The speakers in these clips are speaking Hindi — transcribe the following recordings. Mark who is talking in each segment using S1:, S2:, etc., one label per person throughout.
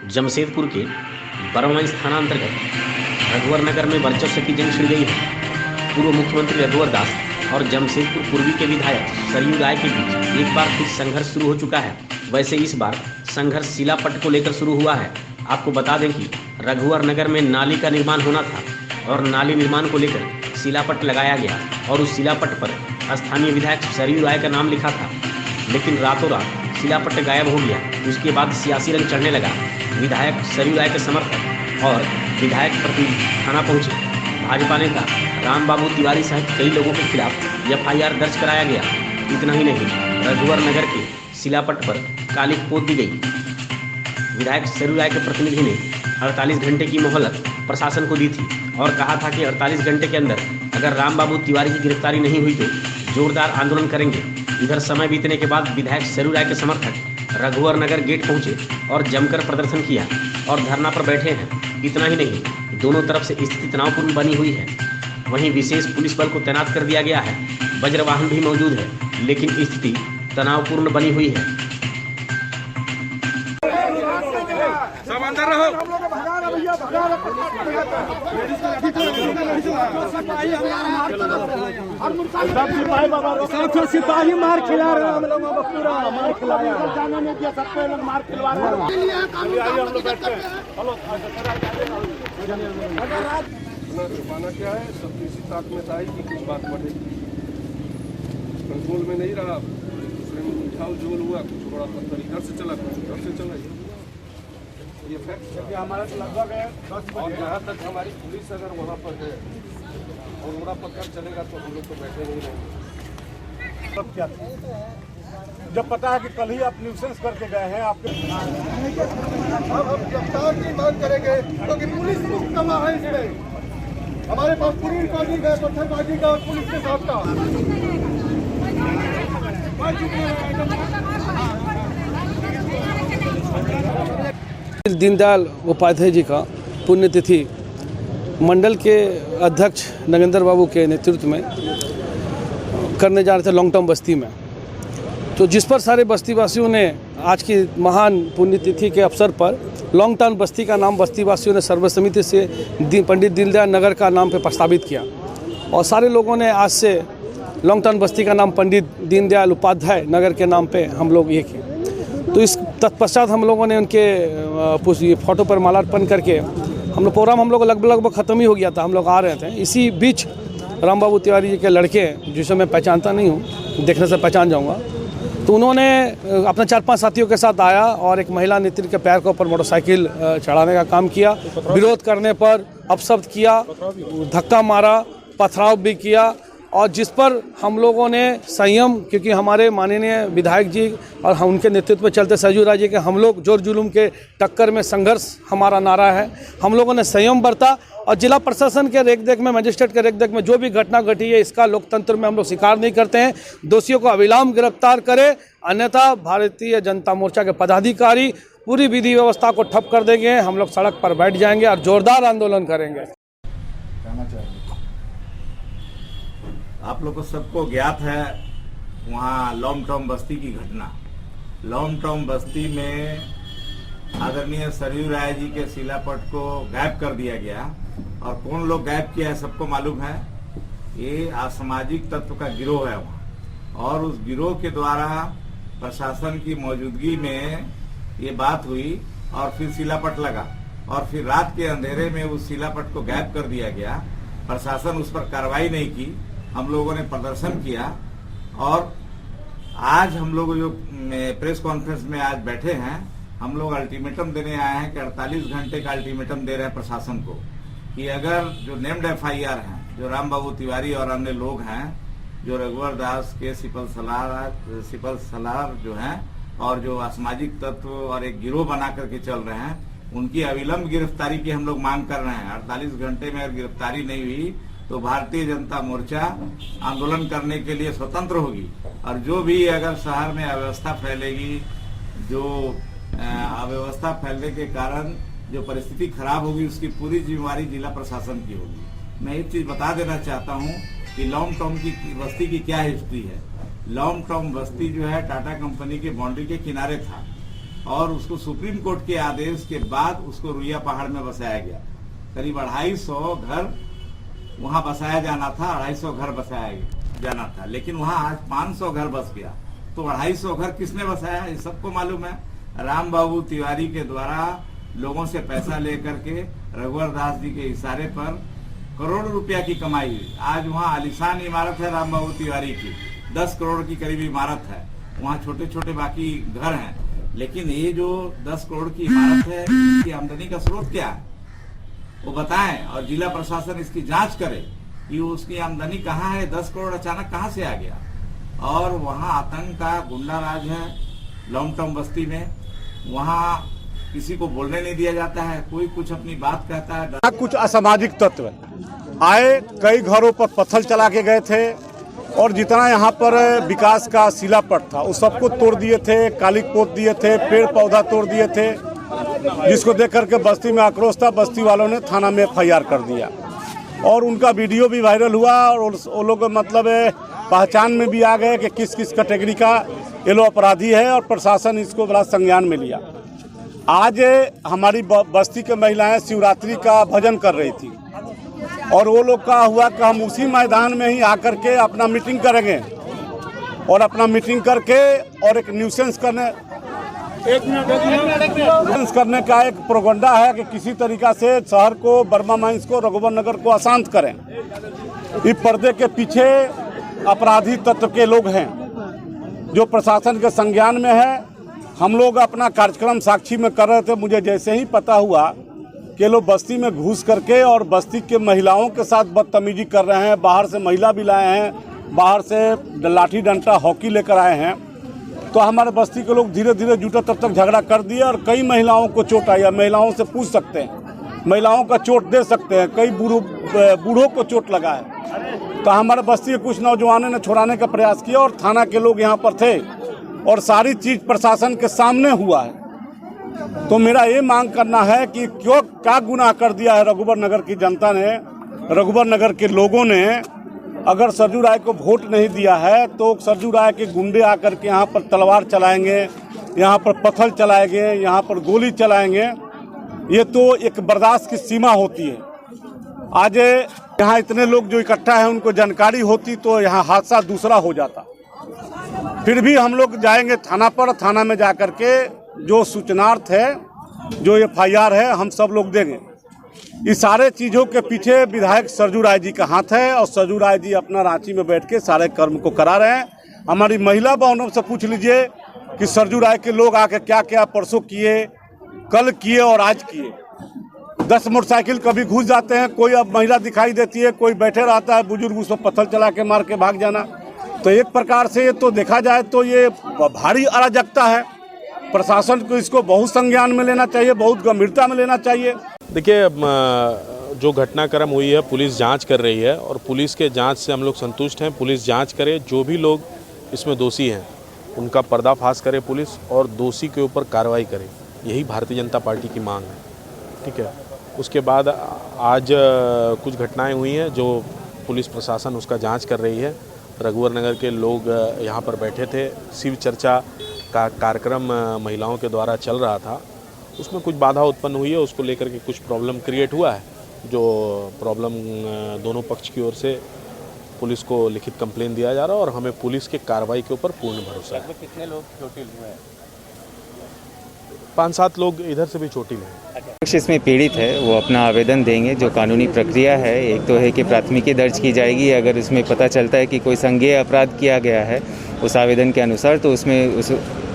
S1: जमशेदपुर के बरवांस थाना अंतर्गत रघुवर नगर में वर्चस्व की जंग छिड़ गई है। पूर्व मुख्यमंत्री रघुवर दास और जमशेदपुर पूर्वी के विधायक सरयू राय के बीच एक बार फिर संघर्ष शुरू हो चुका है। वैसे इस बार संघर्ष शिलापट्ट को लेकर शुरू हुआ है। आपको बता दें कि रघुवर नगर में नाली का निर्माण होना था और नाली निर्माण को लेकर शिलापट्ट लगाया गया और उस शिलापट्ट पर स्थानीय विधायक सरयू राय का नाम लिखा था, लेकिन रातों रात शिलापट्ट गायब हो गया। उसके बाद सियासी रंग चढ़ने लगा। विधायक सरयू राय के समर्थक और विधायक प्रतिनिधि थाना पहुंचे। भाजपा नेता राम बाबू तिवारी सहित कई लोगों के खिलाफ एफआईआर दर्ज कराया गया। इतना ही नहीं, रघुवर नगर के शिलापट्ट पर कालिख पोत दी गई। विधायक सरयू राय के प्रतिनिधि ने 48 घंटे की मोहलत प्रशासन को दी थी और कहा था कि 48 घंटे के अंदर अगर राम बाबू तिवारी की गिरफ्तारी नहीं हुई तो जोरदार आंदोलन करेंगे। इधर समय बीतने के बाद विधायक सरयू राय के समर्थक रघुवर नगर गेट पहुंचे और जमकर प्रदर्शन किया और धरना पर बैठे हैं। इतना ही नहीं, दोनों तरफ से स्थिति तनावपूर्ण बनी हुई है। वहीं विशेष पुलिस बल को तैनात कर दिया गया है। वज्र वाहन भी मौजूद है, लेकिन स्थिति तनावपूर्ण बनी हुई है।
S2: सब अंदर रहो।
S3: सिपाही मार खिला रहे हैं, हम लोग पूरा मार खिलाया, जाने नहीं दिया, सबको लोग मार खिलवा रहे
S2: छुपाना क्या है, सबकी इसी ताक में था कि कुछ बात बढ़ेगी। कंट्रोल में नहीं रहा, दूसरे में उठाव जोल हुआ, कुछ बड़ा पत्थर इधर से चला, कुछ उधर से चला। ये फैक्ट हमारा लगभग है 10 और जहाँ तक हमारी पुलिस अगर वहाँ पर है और बड़ा पत्थर चलेगा तो हम लोग तो बैठे नहीं रहेंगे।
S3: सब क्या जब पता है कि कल ही आप न्यूसेंस करके गए हैं आपके
S2: हम गिरफ्तार की मांग करेंगे क्योंकि पुलिस मुक्त गवाह है। इसमें हमारे पास पूरी रिकॉर्डिंग है पत्थरबाजी का और पुलिस के साथ का।
S4: दीनदयाल उपाध्याय जी का पुण्यतिथि मंडल के अध्यक्ष नगेंद्र बाबू के नेतृत्व में करने जा रहे थे लॉन्ग टर्म बस्ती में, तो जिस पर सारे बस्तीवासियों ने आज की महान पुण्यतिथि के अवसर पर लॉन्ग टर्म बस्ती का नाम बस्तीवासियों ने सर्वसम्मति से पंडित दीनदयाल नगर का नाम पे प्रस्तावित किया और सारे लोगों ने आज से लॉन्ग टर्म बस्ती का नाम पंडित दीनदयाल उपाध्याय नगर के नाम पे हम लोग ये किए। तो इस तत्पश्चात हम लोगों ने उनके फोटो पर मालार्पण करके हम लोग प्रोग्राम लगभग ख़त्म ही हो गया था। हम लोग आ रहे थे, इसी बीच राम बाबू तिवारी जी के लड़के जिसे मैं पहचानता नहीं हूँ, देखने से पहचान जाऊँगा, तो उन्होंने अपने 4-5 साथियों के साथ आया और एक महिला नेत्री के पैर के ऊपर मोटरसाइकिल चढ़ाने का काम किया। विरोध करने पर अपशब्द किया, धक्का मारा, पथराव भी किया और जिस पर हम लोगों ने संयम, क्योंकि हमारे माननीय विधायक जी और हम उनके नेतृत्व में चलते सरयू राय जी के हम लोग जोर जुलूम के टक्कर में संघर्ष हमारा नारा है। हम लोगों ने संयम बरता और जिला प्रशासन के रेखदेख में, मजिस्ट्रेट के रेखदेख में जो भी घटना घटी है इसका लोकतंत्र में हम लोग स्वीकार नहीं करते हैं। दोषियों को अविलंब गिरफ्तार करें, अन्यथा भारतीय जनता मोर्चा के पदाधिकारी पूरी विधि व्यवस्था को ठप कर देंगे। हम लोग सड़क पर बैठ जाएंगे और जोरदार आंदोलन करेंगे।
S5: आप लोग को सबको ज्ञात है वहाँ लॉन्ग टर्म बस्ती की घटना। लॉन्ग टर्म बस्ती में आदरणीय सरयू राय जी के शिलापट्ट को गायब कर दिया गया और कौन लोग गायब किया है सबको मालूम है। ये असामाजिक तत्व का गिरोह है वहाँ और उस गिरोह के द्वारा प्रशासन की मौजूदगी में ये बात हुई और फिर शिलापट्ट लगा और फिर रात के अंधेरे में उस शिलापट्ट को गायब कर दिया गया। प्रशासन उस पर कार्रवाई नहीं की। हम लोगों ने प्रदर्शन किया और आज हम लोग जो प्रेस कॉन्फ्रेंस में आज बैठे हैं, हम लोग अल्टीमेटम देने आए हैं कि 48 घंटे का अल्टीमेटम दे रहे हैं प्रशासन को कि अगर जो नेम्ड एफआईआर हैं, जो राम बाबू तिवारी और अन्य लोग हैं, जो रघुवर दास के सिपल सलार जो हैं और जो असामाजिक तत्व और एक गिरोह बना करके चल रहे हैं, उनकी अविलंब गिरफ्तारी की हम लोग मांग कर रहे हैं। 48 घंटे में अगर गिरफ्तारी नहीं हुई तो भारतीय जनता मोर्चा आंदोलन करने के लिए स्वतंत्र होगी और जो भी अगर शहर में अव्यवस्था फैलेगी, जो अव्यवस्था फैलने के कारण जो परिस्थिति खराब होगी, उसकी पूरी जिम्मेवारी जिला प्रशासन की होगी। मैं एक चीज बता देना चाहता हूं कि लॉन्ग टर्म की बस्ती की क्या हिस्ट्री है। लॉन्ग टर्म बस्ती जो है टाटा कंपनी के बाउंड्री के किनारे था और उसको सुप्रीम कोर्ट के आदेश के बाद उसको रुइया पहाड़ में बसाया गया। करीब 250 घर वहां बसाया जाना था, 250 घर बसाया जाना था, लेकिन वहां आज 500 घर बस गया। तो 250 घर किसने बसाया ये सबको मालूम है। राम बाबू तिवारी के द्वारा लोगों से पैसा लेकर के रघुवर दास जी के इशारे पर करोड़ों रुपया की कमाई हुई। आज वहाँ आलिशान इमारत है राम बाबू तिवारी की, 10 करोड़ की करीब इमारत है। वहाँ छोटे छोटे बाकी घर हैं, लेकिन ये जो 10 करोड़ की इमारत है, इसकी आमदनी का स्रोत क्या है वो बताएं, और जिला प्रशासन इसकी जांच करे कि उसकी आमदनी कहाँ है। 10 करोड़ अचानक कहाँ से आ गया। और वहाँ आतंक का गुंडा राज है लॉन्ग टर्म बस्ती में, वहाँ किसी को बोलने नहीं दिया जाता है, कोई कुछ अपनी बात कहता है।
S3: कुछ असामाजिक तत्व आए, कई घरों पर पत्थर चला के गए थे और जितना यहाँ पर विकास का शिलापट था उस सबको तोड़ दिए थे, कालिक पोत दिए थे, पेड़ पौधा तोड़ दिए थे, जिसको देख करके बस्ती में आक्रोश था। बस्ती वालों ने थाना में FIR कर दिया और उनका वीडियो भी वायरल हुआ और वो लोग मतलब पहचान में भी आ गए कि किस किस कैटेगरी का ये लोग अपराधी है और प्रशासन इसको बड़ा संज्ञान में लिया। आज हमारी बस्ती के महिलाएं शिवरात्रि का भजन कर रही थी और वो लोग का हुआ कि हम उसी मैदान में ही आकर के अपना मीटिंग करेंगे और अपना मीटिंग करके और एक न्यूसेंस करने का एक प्रोगंडा है कि किसी तरीका से शहर को, बर्मा माइंस को, रघुवर नगर को अशांत करें। इस पर्दे के पीछे अपराधी तत्व के लोग हैं जो प्रशासन के संज्ञान में है। हम लोग अपना कार्यक्रम साक्षी में कर रहे थे, मुझे जैसे ही पता हुआ कि लोग बस्ती में घुस करके और बस्ती के महिलाओं के साथ बदतमीजी कर रहे हैं, बाहर से महिला भी लाए हैं, बाहर से लाठी डंडा हॉकी लेकर आए हैं, तो हमारे बस्ती के लोग धीरे धीरे जुटे, तब तक झगड़ा कर दिए और कई महिलाओं को चोट आई। महिलाओं से पूछ सकते हैं, महिलाओं का चोट दे सकते हैं, कई बूढ़ों को चोट लगा है। तो हमारे बस्ती के कुछ नौजवानों ने छुड़ाने का प्रयास किया और थाना के लोग यहाँ पर थे और सारी चीज प्रशासन के सामने हुआ है। तो मेरा ये मांग करना है कि क्यों क्या गुनाह कर दिया है रघुवर नगर की जनता ने, रघुवर नगर के लोगों ने। अगर सरजू राय को वोट नहीं दिया है तो सरजू राय के गुंडे आकर के यहाँ पर तलवार चलाएंगे, यहाँ पर पत्थर चलाएंगे, यहाँ पर गोली चलाएंगे। ये तो एक बर्दाश्त की सीमा होती है। आज यहाँ इतने लोग जो इकट्ठा है उनको जानकारी होती तो यहाँ हादसा दूसरा हो जाता। फिर भी हम लोग जाएंगे थाना पर, थाना में जाकर के जो सूचनार्थ है, जो FIR है, हम सब लोग देंगे। इस सारे चीज़ों के पीछे विधायक सरजू राय जी का हाथ है और सरजू राय जी अपना रांची में बैठ के सारे कर्म को करा रहे हैं। हमारी महिला बहनों से पूछ लीजिए कि सरजू राय के लोग आके क्या क्या परसों किए, कल किए और आज किए। 10 मोटरसाइकिल कभी घुस जाते हैं, कोई अब महिला दिखाई देती है, कोई बैठे रहता है बुजुर्ग, उसको पत्थर चला के मार के भाग जाना। तो एक प्रकार से तो देखा जाए तो ये भारी अराजकता है। प्रशासन को इसको बहुत संज्ञान में लेना चाहिए, बहुत गंभीरता में लेना चाहिए।
S6: देखिए, जो घटनाक्रम हुई है पुलिस जांच कर रही है और पुलिस के जांच से हम लोग संतुष्ट हैं। पुलिस जांच करे, जो भी लोग इसमें दोषी हैं उनका पर्दाफाश करे पुलिस और दोषी के ऊपर कार्रवाई करे। यही भारतीय जनता पार्टी की मांग है। ठीक है, उसके बाद आज कुछ घटनाएं हुई हैं जो पुलिस प्रशासन उसका जांच कर रही है। रघुवर नगर के लोग यहाँ पर बैठे थे, शिव चर्चा का कार्यक्रम महिलाओं के द्वारा चल रहा था, उसमें कुछ बाधा उत्पन्न हुई है। उसको लेकर के कुछ प्रॉब्लम क्रिएट हुआ है, जो प्रॉब्लम दोनों पक्ष की ओर से पुलिस को लिखित कंप्लेन दिया जा रहा है और हमें पुलिस के कार्रवाई के ऊपर पूर्ण भरोसा है।
S7: कितने लोग चोटिल हुए हैं?
S6: 5-7 लोग इधर से भी चोटिल हैं।
S7: इसमें पीड़ित है वो अपना आवेदन देंगे। जो कानूनी प्रक्रिया है, एक तो है कि प्राथमिकी दर्ज की जाएगी। अगर उसमें पता चलता है कि कोई संज्ञेय अपराध किया गया है उस आवेदन के अनुसार, तो उसमें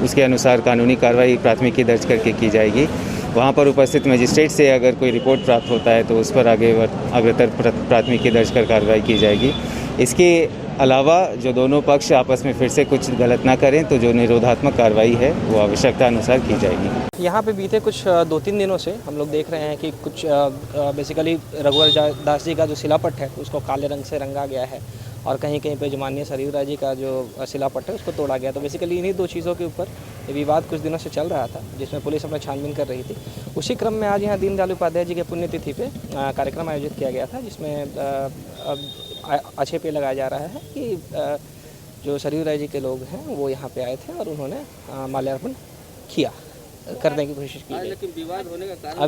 S7: उसके अनुसार कानूनी कार्रवाई प्राथमिकी दर्ज करके की जाएगी। वहाँ पर उपस्थित मजिस्ट्रेट से अगर कोई रिपोर्ट प्राप्त होता है तो उस पर अग्रतर प्राथमिकी दर्ज कर कार्रवाई की जाएगी। इसके अलावा जो दोनों पक्ष आपस में फिर से कुछ गलत ना करें तो जो निरोधात्मक कार्रवाई है वो आवश्यकता अनुसार की जाएगी।
S8: यहाँ पे बीते कुछ 2-3 दिनों से हम लोग देख रहे हैं कि कुछ बेसिकली रघुवर दास जी का जो शिलापट है उसको काले रंग से रंगा गया है और कहीं कहीं पे जो माननीय सरयू राय जी का जो शिलापट है उसको तोड़ा गया। तो बेसिकली इन्हीं 2 चीज़ों के ऊपर ये विवाद कुछ दिनों से चल रहा था, जिसमें पुलिस अपना छानबीन कर रही थी। उसी क्रम में आज यहाँ दीनदयाल उपाध्याय जी के पुण्यतिथि पे कार्यक्रम आयोजित किया गया था, जिसमें अच्छे पे लगाया जा रहा है कि जो सरयू राय जी के लोग हैं वो यहाँ पे आए थे और उन्होंने माल्यार्पण किया। करने की कोशिश की गई। लेकिन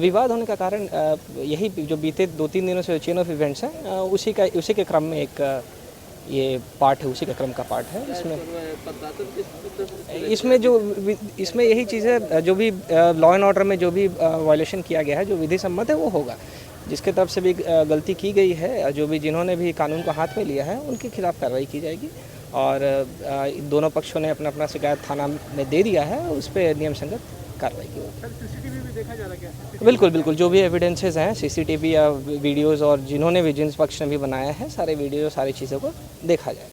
S8: विवाद होने का कारण यही जो बीते 2-3 दिनों से चेन ऑफ इवेंट्स हैं उसी के क्रम में एक ये पार्ट है, उसी के क्रम का पार्ट है। इसमें यही चीज़ें जो भी लॉ एंड ऑर्डर में जो भी वायलेशन किया गया है, जो विधि सम्मत है वो होगा। जिसके तरफ से भी गलती की गई है, जो भी जिन्होंने भी कानून को हाथ में लिया है, उनके खिलाफ कार्रवाई की जाएगी और दोनों पक्षों ने अपना अपना शिकायत थाना में दे दिया है, उस पर नियम संगत कार्रवाई की होगी।
S4: सीसीटीवी भी देखा जा रहा है क्या?
S8: बिल्कुल, जो भी एविडेंसेस हैं सीसीटीवी या वीडियोज़ और जिन्होंने भी जिन पक्ष ने भी बनाया है, सारे वीडियो सारी चीज़ों को देखा जाए।